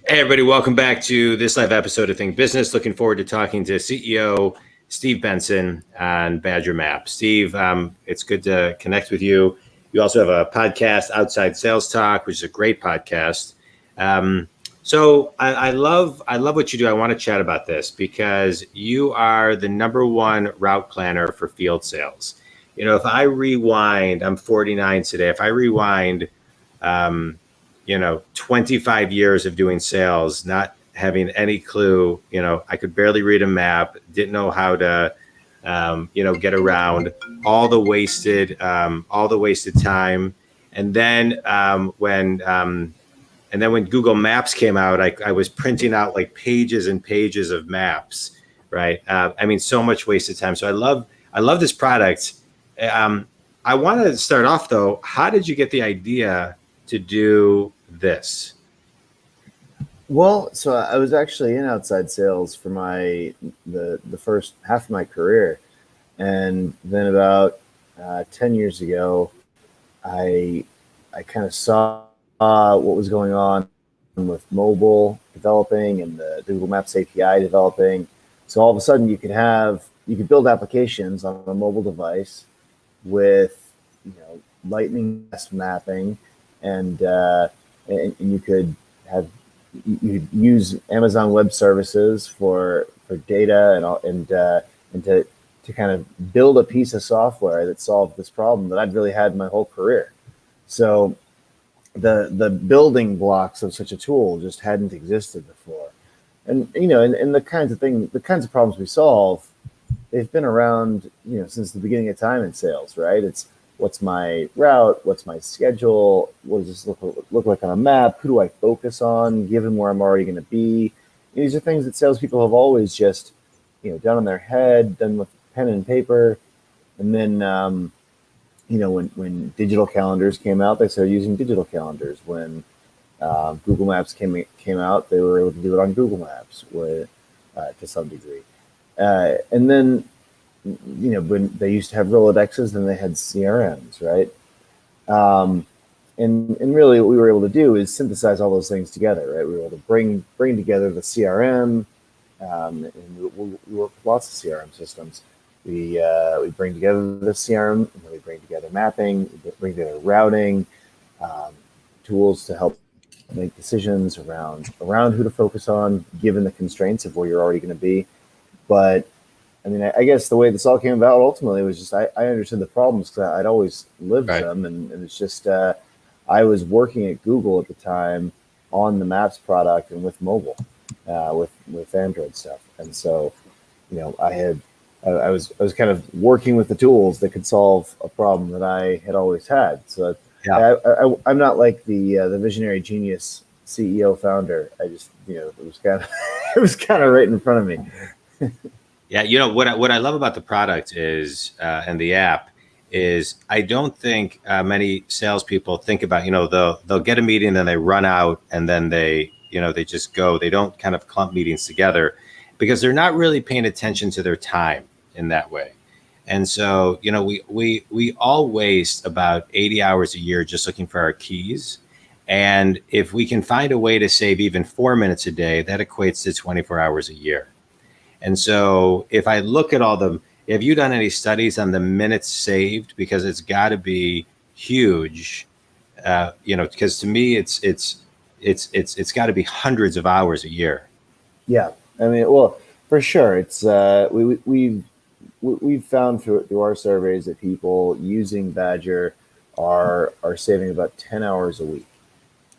Hey, everybody, welcome back to this live episode of Think Business. Looking forward to talking to CEO Steve Benson on Badger Map. Steve, it's good to connect with you. You also have a podcast, Outside Sales Talk, which is a great podcast. So I love what you do. I want to chat about this because you are the #1 route planner for field sales. You know, if I rewind, I'm 49 today. If I rewind, 25 years of doing sales, not having any clue, I could barely read a map, didn't know how to, get around, all the wasted time. And then when Google Maps came out, I was printing out like pages and pages of maps, right? So much wasted time. So I love this product. I want to start off though. How did you get the idea to do this? Well, so I was actually in outside sales for the first half of my career, and then about 10 years ago, I kind of saw what was going on with mobile developing and the Google Maps API developing. So all of a sudden, you could build applications on a mobile device with lightning fast mapping, and you could use Amazon Web Services for data and to kind of build a piece of software that solved this problem that I'd really had my whole career. So the building blocks of such a tool just hadn't existed before, and and the kinds of problems we solve, they've been around since the beginning of time in sales, right? It's what's my route? What's my schedule? What does this look like on a map? Who do I focus on, given where I'm already going to be? These are things that salespeople have always just, done in their head, done with pen and paper. And then, when digital calendars came out, they started using digital calendars. When Google Maps came out, they were able to do it on Google Maps to some degree. And then, when they used to have Rolodexes, then they had CRMs, right? And really what we were able to do is synthesize all those things together, right? We were able to bring together the CRM, and we work with lots of CRM systems. We bring together the CRM, and then we bring together mapping, we bring together routing, tools to help make decisions around who to focus on, given the constraints of where you're already going to be. But I guess the way this all came about ultimately was just I understood the problems because I'd always lived them, and it's just I was working at Google at the time on the Maps product and with mobile, with Android stuff, and so I was kind of working with the tools that could solve a problem that I had always had. So I'm not like the visionary genius CEO founder. I just it was kind of right in front of me. Yeah, what I love about the product is and the app is I don't think many salespeople think about they'll get a meeting, then they run out, and then they just go. They don't kind of clump meetings together because they're not really paying attention to their time in that way. And so we all waste about 80 hours a year just looking for our keys. And if we can find a way to save even 4 minutes a day, that equates to 24 hours a year. And so if I look at have you done any studies on the minutes saved? Because it's got to be huge, because to me, it's got to be hundreds of hours a year. Yeah. Well, for sure. It's we've found through our surveys that people using Badger are saving about 10 hours a week.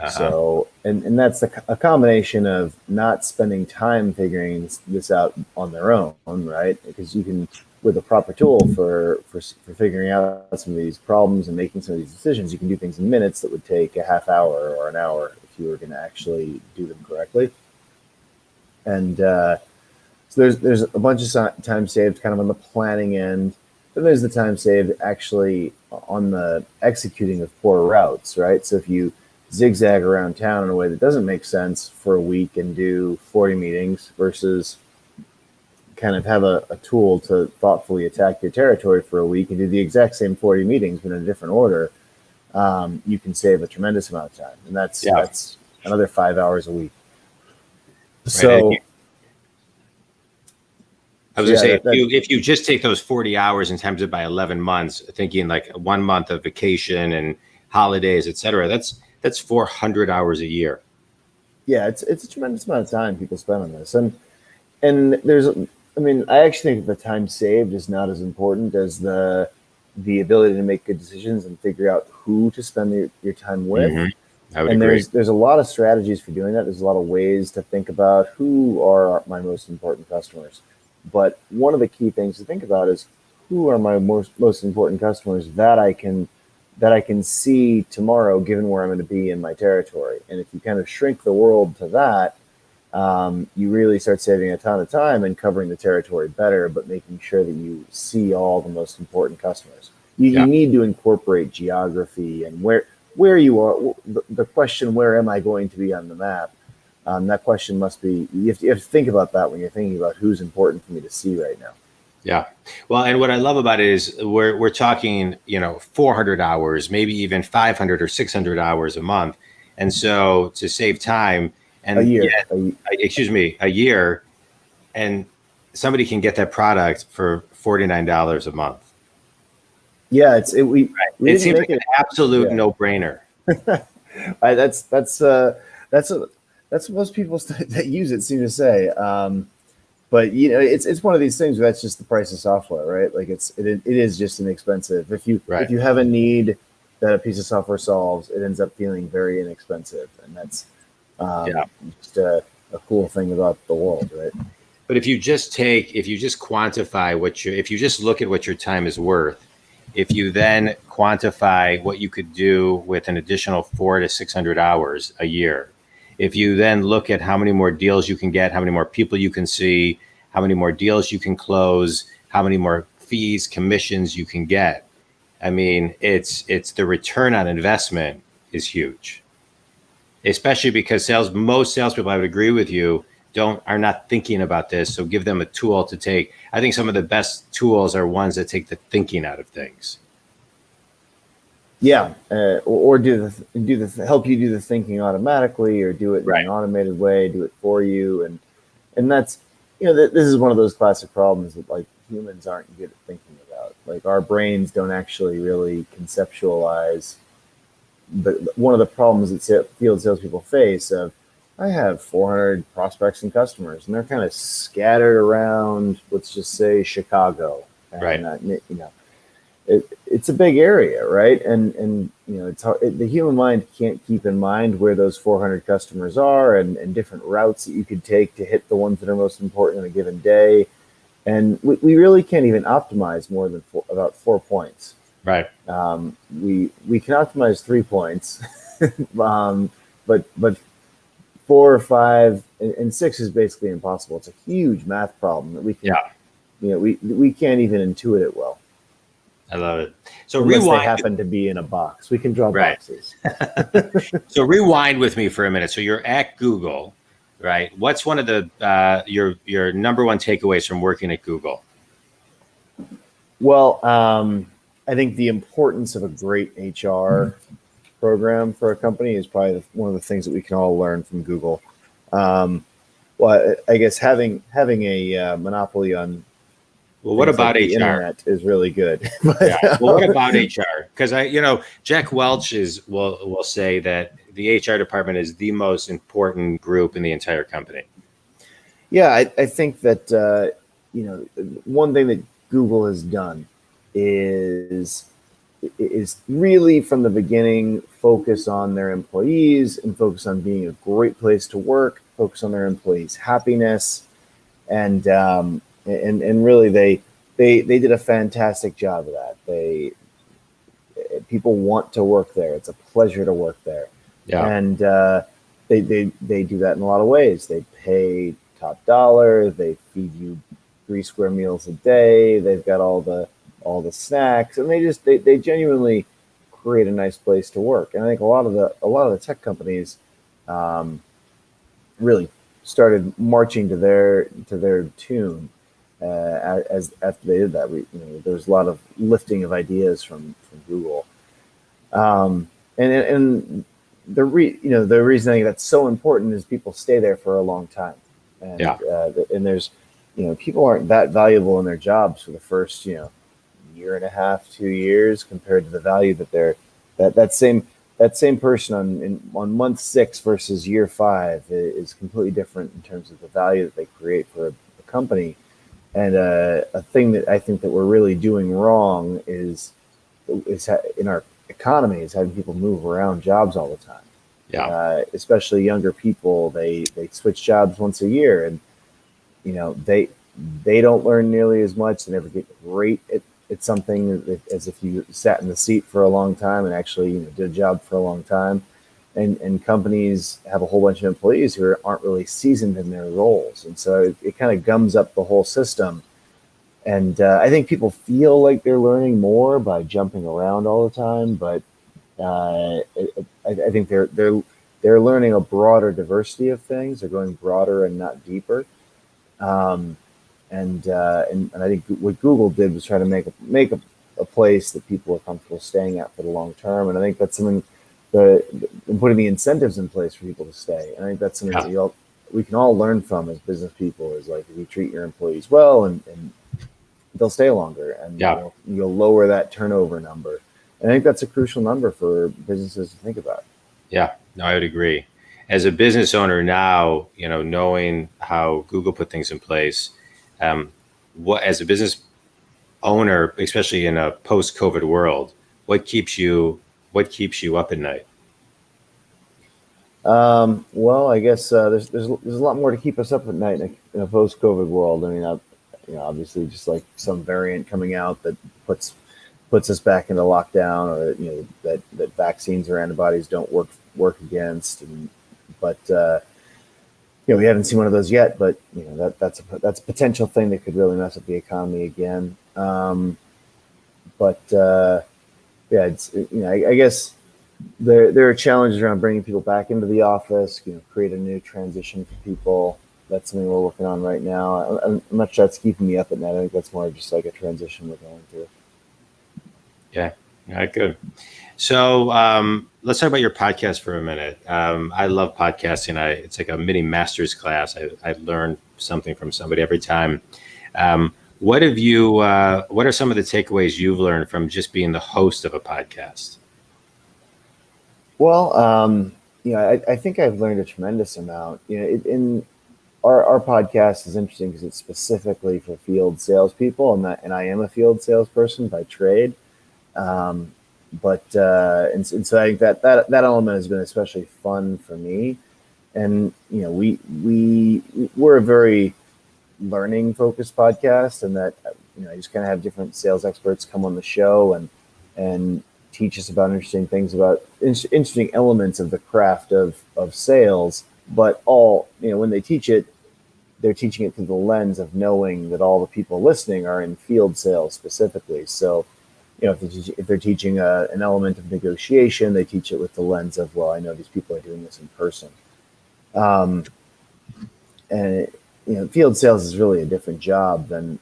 Uh-huh. So, and that's a combination of not spending time figuring this out on their own, right? Because you can, with a proper tool for figuring out some of these problems and making some of these decisions, you can do things in minutes that would take a half hour or an hour if you were going to actually do them correctly. And so there's a bunch of time saved kind of on the planning end. Then there's the time saved actually on the executing of poor routes, right? So if you zigzag around town in a way that doesn't make sense for a week and do 40 meetings versus kind of have a tool to thoughtfully attack your territory for a week and do the exact same 40 meetings but in a different order, you can save a tremendous amount of time. And that's another 5 hours a week. So, I was so gonna yeah, say, that if you just take those 40 hours and times it by 11 months, thinking like 1 month of vacation and holidays, et cetera, that's 400 hours a year. yeah, it's a tremendous amount of time people spend on this, and there's, I mean, I actually think the time saved is not as important as the ability to make good decisions and figure out who to spend your time with. Hmm. I would And agree. there's a lot of strategies for doing that. There's a lot of ways to think about who are my most important customers. But one of the key things to think about is who are my most important customers that I can see tomorrow, given where I'm going to be in my territory. And if you kind of shrink the world to that, you really start saving a ton of time and covering the territory better, but making sure that you see all the most important customers. You Yeah. need to incorporate geography and where you are. The question, where am I going to be on the map? That question must be, you have to think about that when you're thinking about who's important for me to see right now. Yeah. Well, and what I love about it is we're talking, 400 hours, maybe even 500 or 600 hours a month. And so to save time A and year. yet, excuse me, a year, and somebody can get that product for $49 a month. Yeah, we It didn't seems make like an it. absolute Yeah, no-brainer. I, that's a, that's what most people that use it seem to say. But it's one of these things where that's just the price of software, right? Like it is just inexpensive. If Right. you have a need that a piece of software solves, it ends up feeling very inexpensive, and that's Yeah. just a cool thing about the world, right? But if you just quantify if you just look at what your time is worth, if you then quantify what you could do with an additional 400 to 600 hours a year, if you then look at how many more deals you can get, how many more people you can see, how many more deals you can close, how many more fees, commissions you can get. I mean, it's the return on investment is huge, especially because most salespeople, I would agree with you, are not thinking about this. So give them a tool to take. I think some of the best tools are ones that take the thinking out of things. Yeah, or help you do the thinking automatically, or do it in Right. an automated way, do it for you, and that's this is one of those classic problems that like humans aren't good at thinking about. Like our brains don't actually really conceptualize. But one of the problems that field salespeople face of, I have 400 prospects and customers, and they're kind of scattered around, let's just say Chicago, Right. and it's a big area, right? And it's hard, the human mind can't keep in mind where those 400 customers are, and different routes that you could take to hit the ones that are most important in a given day. And we really can't even optimize more than about 4 points. Right. We can optimize 3 points, but 4 or 5 and 6 is basically impossible. It's a huge math problem that we can, Yeah. we can't even intuit it well. I love it. So Unless they rewind. happen to be in a box. We can draw Right. boxes. So rewind with me for a minute. So you're at Google, right? What's one of the your number one takeaways from working at Google? Well, I think the importance of a great HR program for a company is probably one of the things that we can all learn from Google. Well, I guess having a monopoly on Well, what things like about the HR? internet is really good. But, Yeah. Well, what about HR? Because Jack Welch will say that the HR department is the most important group in the entire company. yeah, I think that one thing that Google has done is really from the beginning focus on their employees and focus on being a great place to work, focus on their employees' happiness, and really they did a fantastic job of that. People want to work there. It's a pleasure to work there, Yeah. and they do that in a lot of ways. They pay top dollar. They feed you 3 square meals a day. They've got all the snacks, and they genuinely create a nice place to work. And I think a lot of the tech companies really started marching to their tune as after they did that. There was a lot of lifting of ideas from Google, and the reason I think that's so important is people stay there for a long time. and Yeah. and there's, people aren't that valuable in their jobs for the first, year and a half, 2 years, compared to the value that that same person on month 6 versus year 5 is completely different in terms of the value that they create for a company. And a thing that I think that we're really doing wrong in our economy is having people move around jobs all the time. Yeah. Especially younger people, they switch jobs once a year, and they don't learn nearly as much. They never get great at something as if you sat in the seat for a long time and actually did a job for a long time. And companies have a whole bunch of employees who aren't really seasoned in their roles, and so it kind of gums up the whole system. And I think people feel like they're learning more by jumping around all the time, but I think they're learning a broader diversity of things. They're going broader and not deeper. Um, and I think what Google did was try to make a place that people are comfortable staying at for the long term. And I think that's something putting the incentives in place for people to stay. And I think that's something Yeah. that we can all learn from as business people. Is like, if you treat your employees well, and they'll stay longer, and Yeah. you'll lower that turnover number. And I think that's a crucial number for businesses to think about. Yeah. No, I would agree. As a business owner now, knowing how Google put things in place, what as a business owner, especially in a post-COVID world, what keeps you up at night? Well, I guess there's a lot more to keep us up at night in a post-COVID world. I mean, obviously, just like some variant coming out that puts us back into lockdown, or that vaccines or antibodies don't work against. But we haven't seen one of those yet. But that's a potential thing that could really mess up the economy again. But yeah, I guess there are challenges around bringing people back into the office. Create a new transition for people. That's something we're working on right now. I'm not sure that's keeping me up at night. I think that's more just like a transition we're going through. Yeah. All right, good. So let's talk about your podcast for a minute. I love podcasting. It's like a mini master's class. I learn something from somebody every time. What are some of the takeaways you've learned from just being the host of a podcast? Well, I think I've learned a tremendous amount. In our podcast is interesting because it's specifically for field salespeople, and I am a field salesperson by trade. But and so I think that element has been especially fun for me. And we're a very learning focused podcast, and that I just kind of have different sales experts come on the show and teach us about interesting things, about interesting elements of the craft of sales. But when they teach it, they're teaching it through the lens of knowing that all the people listening are in field sales specifically. So if they're teaching an element of negotiation, they teach it with the lens of, well, I know these people are doing this in person. And field sales is really a different job than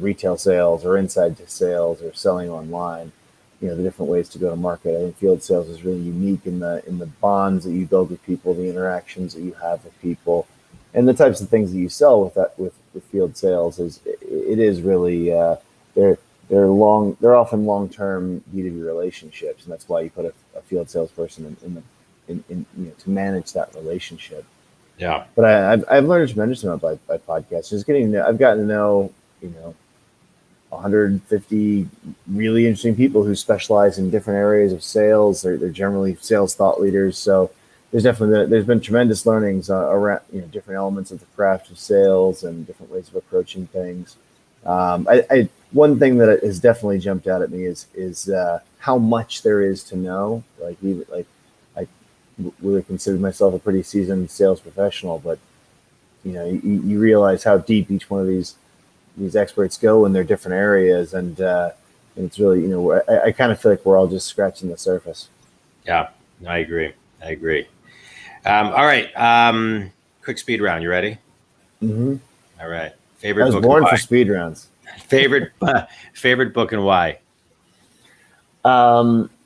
retail sales or inside sales or selling online. The different ways to go to market. I think field sales is really unique in the bonds that you build with people, the interactions that you have with people, and the types of things that you sell with field sales. It is really they're often long-term B2B relationships, and that's why you put a field salesperson in to manage that relationship. Yeah. But I've learned a tremendous amount by podcasts. I've gotten to know 150 really interesting people who specialize in different areas of sales. They're generally sales thought leaders. So there's been tremendous learnings around different elements of the craft of sales and different ways of approaching things. One thing that has definitely jumped out at me is how much there is to know. I really consider myself a pretty seasoned sales professional, but you realize how deep each one of these experts go in their different areas, and it's really I kind of feel like we're all just scratching the surface. Yeah, I agree. All right, quick speed round. You ready? Mm-hmm. All right. I Favorite was book born and for why? speed rounds. Favorite book and why?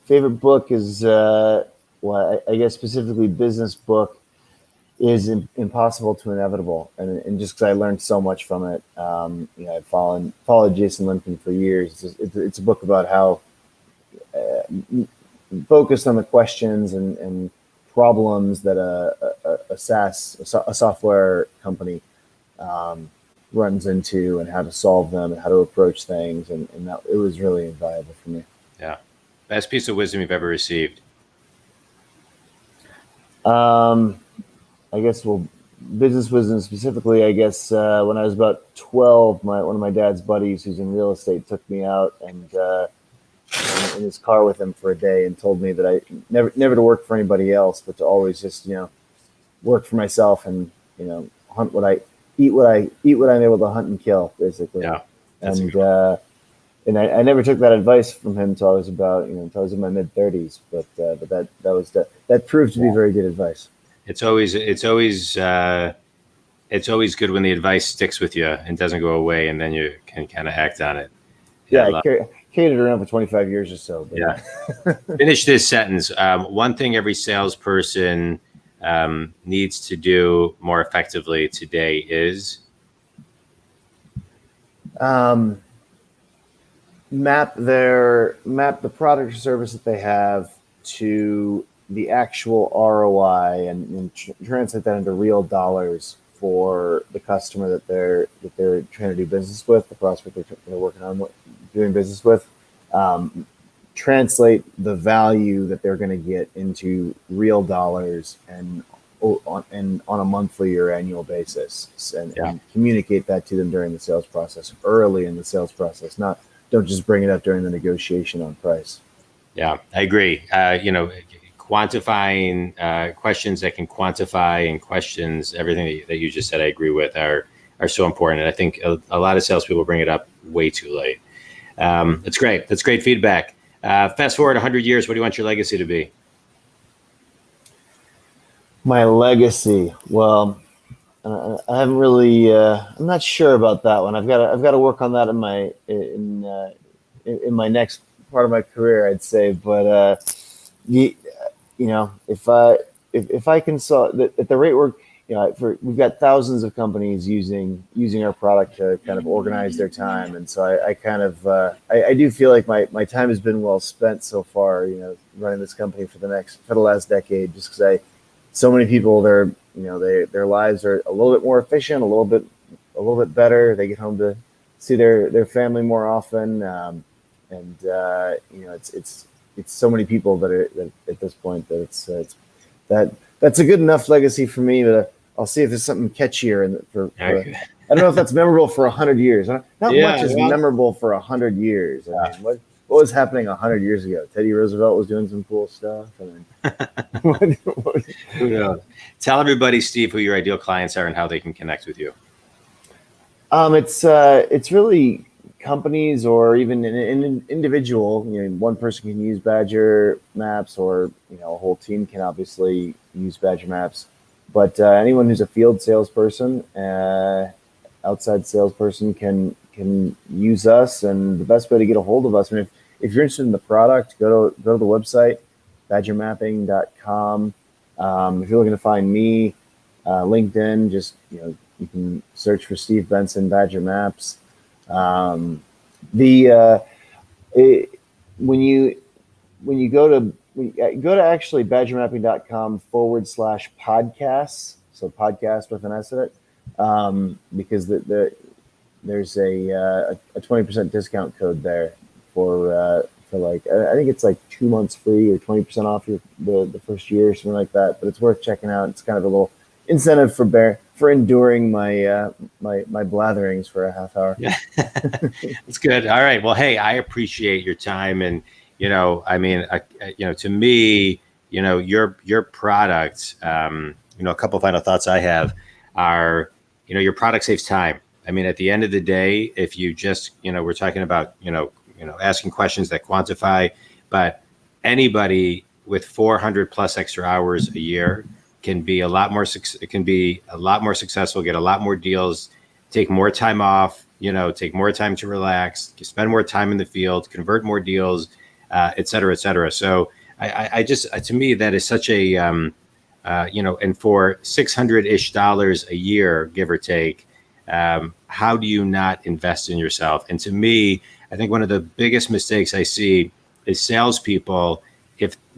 Favorite book is I guess specifically business book. is impossible to inevitable. And just because I learned so much from it, I've followed Jason Limpton for years. It's a book about how focused on the questions and problems that a software company runs into, and how to solve them and how to approach things. And that it was really invaluable for me. Yeah. Best piece of wisdom you've ever received? I guess, business wisdom specifically, I guess, when I was about 12, one of my dad's buddies who's in real estate took me out and in his car with him for a day and told me that I never to work for anybody else, but to always just, work for myself and, hunt eat what I'm able to hunt and kill, basically. Yeah. And I never took that advice from him until I was until I was in my mid 30s. But that proved to be very good advice. It's always good when the advice sticks with you and doesn't go away, and then you can kind of act on it. Yeah, I carried it around for 25 years or so. But yeah. Finish this sentence. One thing every salesperson needs to do more effectively today is map the product or service that they have to the actual ROI and translate that into real dollars for the customer that they're trying to do business with, the prospect they're working on doing business with. Translate the value that they're going to get into real dollars and on a monthly or annual basis, and communicate that to them during the sales process, early in the sales process. Don't just bring it up during the negotiation on price. Yeah, I agree. Quantifying questions that can quantify, and questions, everything that you just said, I agree with, are so important. And I think a lot of salespeople bring it up way too late. That's great. That's great feedback. Fast forward 100 years, what do you want your legacy to be? My legacy. Well, I haven't really. I'm not sure about that one. I've got to work on that in my next part of my career, I'd say. But if I can solve at the rate we're, we've got thousands of companies using our product to kind of organize their time, and so I do feel like my time has been well spent so far. Running this company for the last decade, just because so many people, their lives are a little bit more efficient, a little bit better. They get home to see their family more often, it's so many people that at this point that that's a good enough legacy for me. But I'll see if there's something catchier I don't know if that's memorable for 100 years. Not much is memorable for 100 years. I mean, what was happening 100 years ago? Teddy Roosevelt was doing some cool stuff. Who knows? Tell everybody, Steve, who your ideal clients are and how they can connect with you. It's really companies, or even an individual. One person can use Badger Maps, or a whole team can obviously use Badger Maps. But anyone who's a field salesperson, outside salesperson can use us. And the best way to get a hold of us, if you're interested in the product, go to the website, badgermapping.com. If you're looking to find me, LinkedIn, just you can search for Steve Benson, Badger Maps. When you go to actually badgermapping.com/podcasts, so podcast with an S in it, because there's a 20% discount code there for like, I think it's like 2 months free or 20% off the first year or something like that. But it's worth checking out. It's kind of a little incentive for enduring my blatherings for a half hour. Yeah, that's good. All right. Well, hey, I appreciate your time, and to me, your product. A couple of final thoughts I have are, your product saves time. I mean, at the end of the day, if you just, we're talking about, asking questions that quantify, but anybody with 400 plus extra hours a year can be a lot more successful, get a lot more deals, take more time off, take more time to relax, spend more time in the field, convert more deals, et cetera, et cetera. So I just, to me, that is such a and for $600-ish a year, give or take, how do you not invest in yourself? And to me, I think one of the biggest mistakes I see is salespeople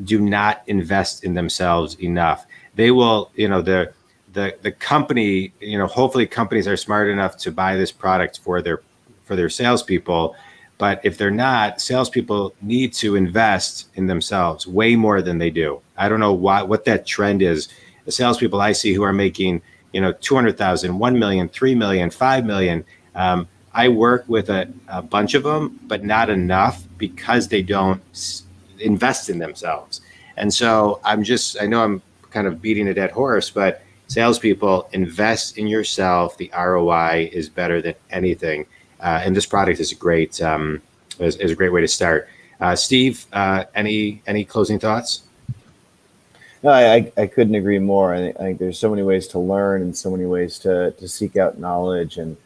do not invest in themselves enough. They will, the company, hopefully companies are smart enough to buy this product for their salespeople. But if they're not, salespeople need to invest in themselves way more than they do. I don't know what that trend is. The salespeople I see who are making, 200,000, 1 million, 3 million, 5 million. I work with a bunch of them, but not enough because they don't invest in themselves. And so I know I'm kind of beating a dead horse, but salespeople, invest in yourself. The ROI is better than anything. And this product is a great way to start. Steve, any closing thoughts? No, I couldn't agree more. I think there's so many ways to learn and so many ways to seek out knowledge, and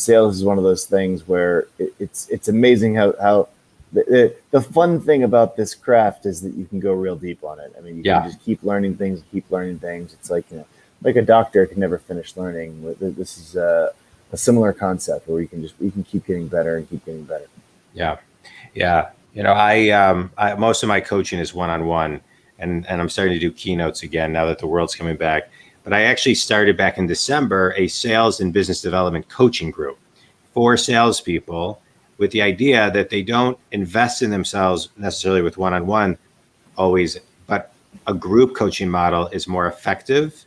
sales is one of those things where it's amazing how the fun thing about this craft is that you can go real deep on it. I mean, you can just keep learning things. It's like, like a doctor can never finish learning. This is a similar concept where you can keep getting better and keep getting better. Yeah. I most of my coaching is one-on-one, and I'm starting to do keynotes again now that the world's coming back. But I actually started back in December a sales and business development coaching group for salespeople, with the idea that they don't invest in themselves necessarily with one-on-one always, but a group coaching model is more effective,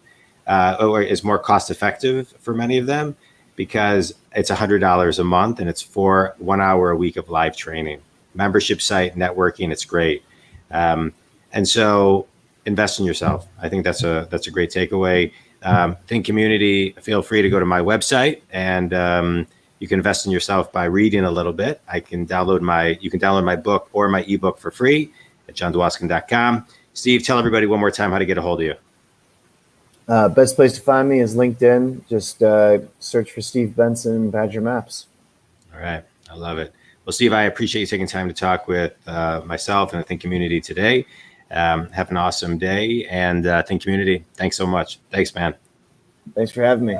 or is more cost effective for many of them, because it's $100 a month and it's for 1 hour a week of live training, membership site, networking. It's great. And so invest in yourself. I think that's a great takeaway. Think community, feel free to go to my website, and you can invest in yourself by reading a little bit. You can download my book or my ebook for free at johndwoskin.com. Steve, tell everybody one more time how to get a hold of you. Best place to find me is LinkedIn. Just search for Steve Benson, Badger Maps. All right. I love it. Well, Steve, I appreciate you taking time to talk with myself and the Think community today. Have an awesome day, and Think community, thanks so much. Thanks, man. Thanks for having me.